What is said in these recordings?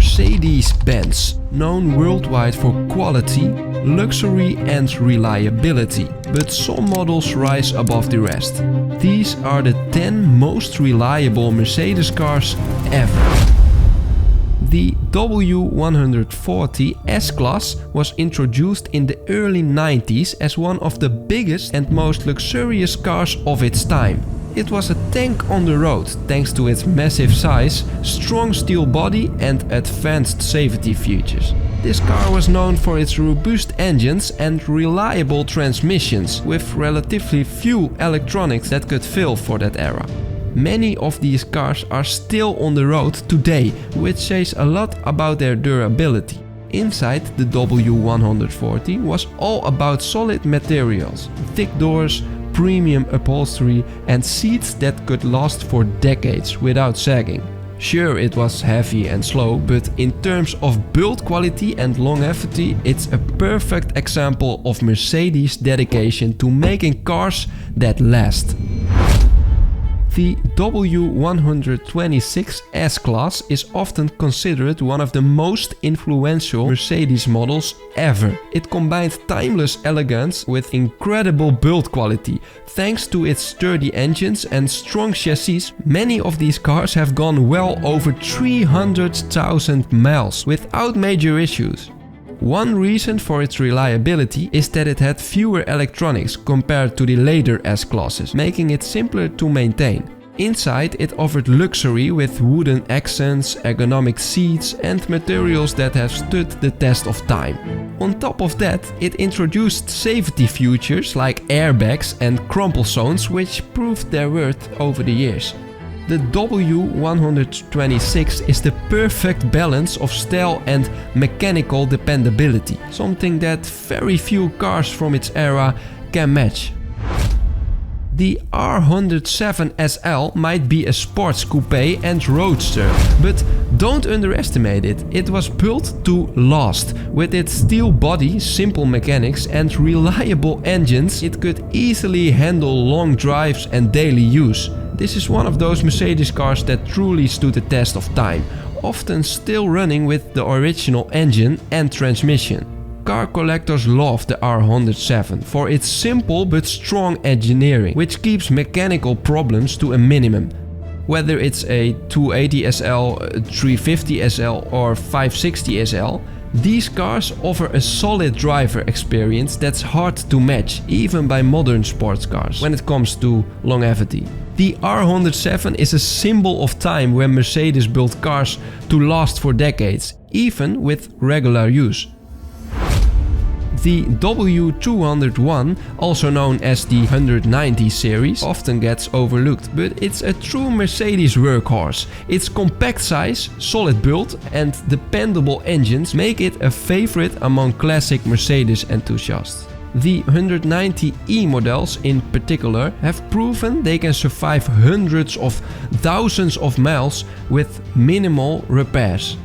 Mercedes-Benz, known worldwide for quality, luxury and reliability, but some models rise above the rest. These are the 10 most reliable Mercedes cars ever. The W140 S-Class was introduced in the early 90s as one of the biggest and most luxurious cars of its time. It was a tank on the road thanks to its massive size, strong steel body and advanced safety features. This car was known for its robust engines and reliable transmissions, with relatively few electronics that could fail for that era. Many of these cars are still on the road today, which says a lot about their durability. Inside, the W140 was all about solid materials, thick doors, premium upholstery and seats that could last for decades without sagging. Sure, it was heavy and slow, but in terms of build quality and longevity, it's a perfect example of Mercedes' dedication to making cars that last. The W126 S-Class is often considered one of the most influential Mercedes models ever. It combined timeless elegance with incredible build quality. Thanks to its sturdy engines and strong chassis, many of these cars have gone well over 300,000 miles without major issues. One reason for its reliability is that it had fewer electronics compared to the later S-Classes, making it simpler to maintain. Inside, it offered luxury with wooden accents, ergonomic seats and materials that have stood the test of time. On top of that, it introduced safety features like airbags and crumple zones, which proved their worth over the years. The W126 is the perfect balance of style and mechanical dependability, something that very few cars from its era can match. The R107 SL might be a sports coupe and roadster, but don't underestimate it. It was built to last. With its steel body, simple mechanics and reliable engines, it could easily handle long drives and daily use. This is one of those Mercedes cars that truly stood the test of time, often still running with the original engine and transmission. Car collectors love the R107 for its simple but strong engineering, which keeps mechanical problems to a minimum. Whether it's a 280 SL, 350 SL or 560 SL, these cars offer a solid driver experience that's hard to match, even by modern sports cars, when it comes to longevity. The R107 is a symbol of time when Mercedes built cars to last for decades, even with regular use. The W201, also known as the 190 Series, often gets overlooked, but it's a true Mercedes workhorse. Its compact size, solid build and dependable engines make it a favorite among classic Mercedes enthusiasts. The 190E models in particular have proven they can survive hundreds of thousands of miles with minimal repairs.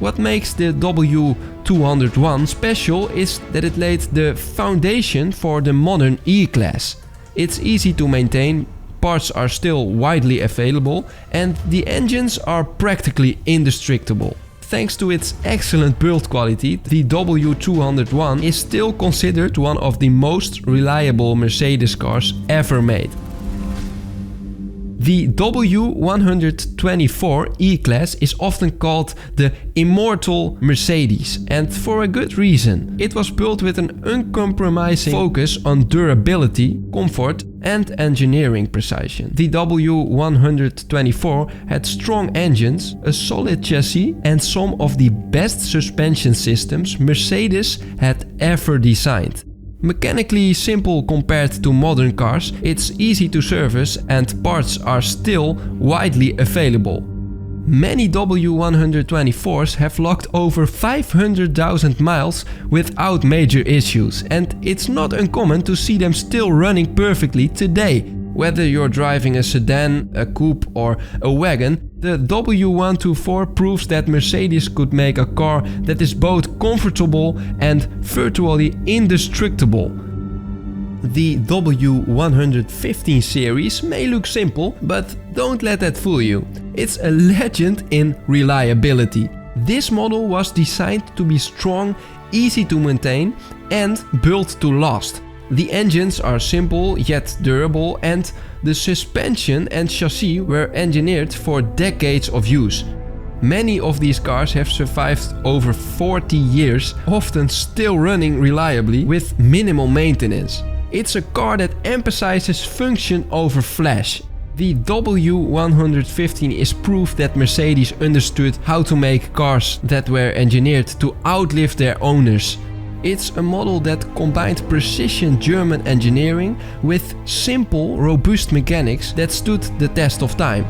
What makes the W201 special is that it laid the foundation for the modern E-Class. It's easy to maintain, parts are still widely available and the engines are practically indestructible. Thanks to its excellent build quality, the W201 is still considered one of the most reliable Mercedes cars ever made. The W124 E-Class is often called the immortal Mercedes, and for a good reason. It was built with an uncompromising focus on durability, comfort and engineering precision. The W124 had strong engines, a solid chassis and some of the best suspension systems Mercedes had ever designed. Mechanically simple compared to modern cars, it's easy to service and parts are still widely available. Many W124s have logged over 500,000 miles without major issues, and it's not uncommon to see them still running perfectly today. Whether you're driving a sedan, a coupe or a wagon, the W124 proves that Mercedes could make a car that is both comfortable and virtually indestructible. The W115 Series may look simple, but don't let that fool you. It's a legend in reliability. This model was designed to be strong, easy to maintain and built to last. The engines are simple yet durable, and the suspension and chassis were engineered for decades of use. Many of these cars have survived over 40 years, often still running reliably with minimal maintenance. It's a car that emphasizes function over flash. The W115 is proof that Mercedes understood how to make cars that were engineered to outlive their owners. It's a model that combined precision German engineering with simple, robust mechanics that stood the test of time.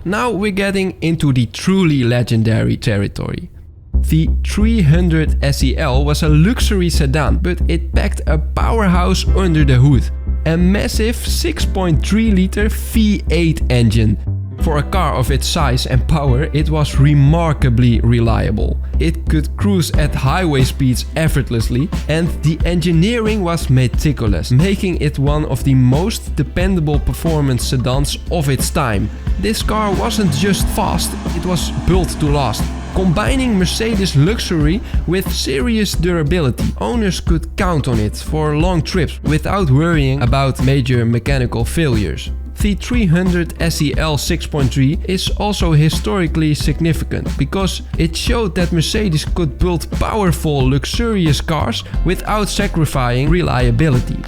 Now we're getting into the truly legendary territory. The 300 SEL was a luxury sedan, but it packed a powerhouse under the hood. A massive 6.3-liter V8 engine. For a car of its size and power, it was remarkably reliable. It could cruise at highway speeds effortlessly, and the engineering was meticulous, making it one of the most dependable performance sedans of its time. This car wasn't just fast, it was built to last. Combining Mercedes luxury with serious durability, owners could count on it for long trips without worrying about major mechanical failures. The 300 SEL 6.3 is also historically significant because it showed that Mercedes could build powerful, luxurious cars without sacrificing reliability.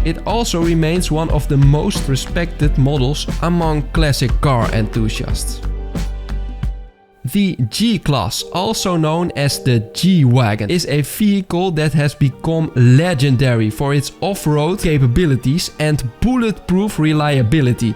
It also remains one of the most respected models among classic car enthusiasts. The G-Class, also known as the G-Wagon, is a vehicle that has become legendary for its off-road capabilities and bulletproof reliability.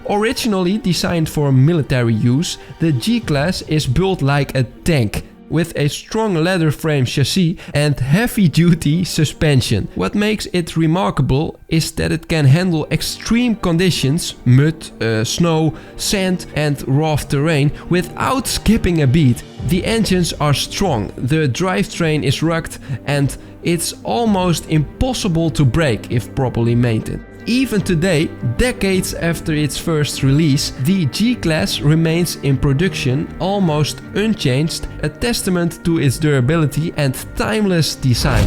Originally designed for military use, the G-Class is built like a tank, with a strong leather frame chassis and heavy-duty suspension. What makes it remarkable is that it can handle extreme conditions, mud, snow, sand and rough terrain, without skipping a beat. The engines are strong, the drivetrain is rugged, and it's almost impossible to brake if properly maintained. Even today, decades after its first release, the G-Class remains in production almost unchanged, a testament to its durability and timeless design.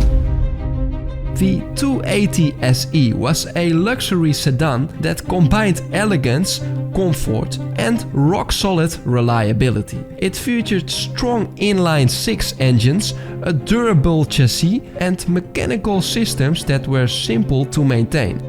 The 280 SE was a luxury sedan that combined elegance, comfort and rock-solid reliability. It featured strong inline-six engines, a durable chassis and mechanical systems that were simple to maintain.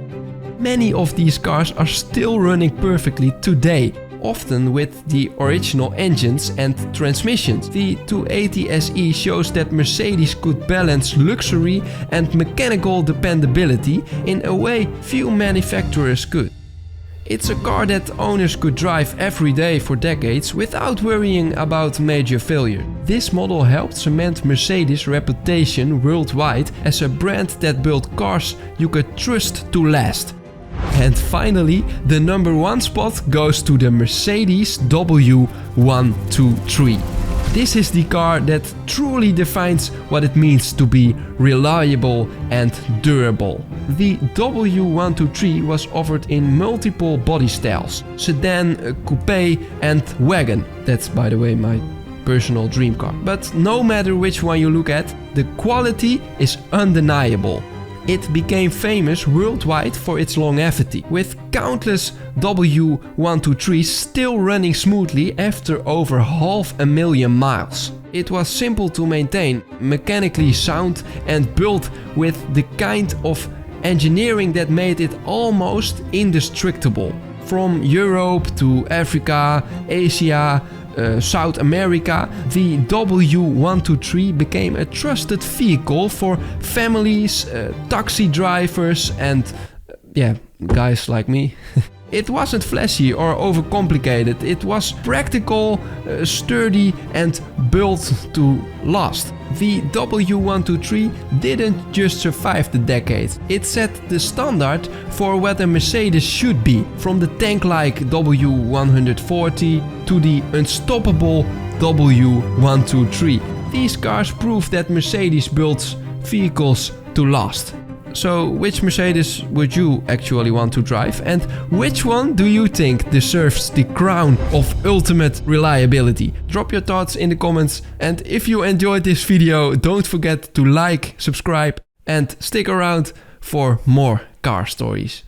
Many of these cars are still running perfectly today, often with the original engines and transmissions. The 280 SE shows that Mercedes could balance luxury and mechanical dependability in a way few manufacturers could. It's a car that owners could drive every day for decades without worrying about major failure. This model helped cement Mercedes' reputation worldwide as a brand that built cars you could trust to last. And finally, the number one spot goes to the Mercedes W123. This is the car that truly defines what it means to be reliable and durable. The W123 was offered in multiple body styles: sedan, coupe and wagon. That's, by the way, my personal dream car. But no matter which one you look at, the quality is undeniable. It became famous worldwide for its longevity, with countless W123s still running smoothly after over 500,000 miles. It was simple to maintain, mechanically sound and built with the kind of engineering that made it almost indestructible. From Europe to Africa, Asia, South America, the W123 became a trusted vehicle for families, taxi drivers and guys like me. It wasn't flashy or overcomplicated, it was practical, sturdy and built to last. The W123 didn't just survive the decade, it set the standard for what a Mercedes should be, from the tank-like W140 to the unstoppable W123. These cars prove that Mercedes builds vehicles to last. So which Mercedes would you actually want to drive, and which one do you think deserves the crown of ultimate reliability? Drop your thoughts in the comments, and if you enjoyed this video, don't forget to like, subscribe and stick around for more car stories.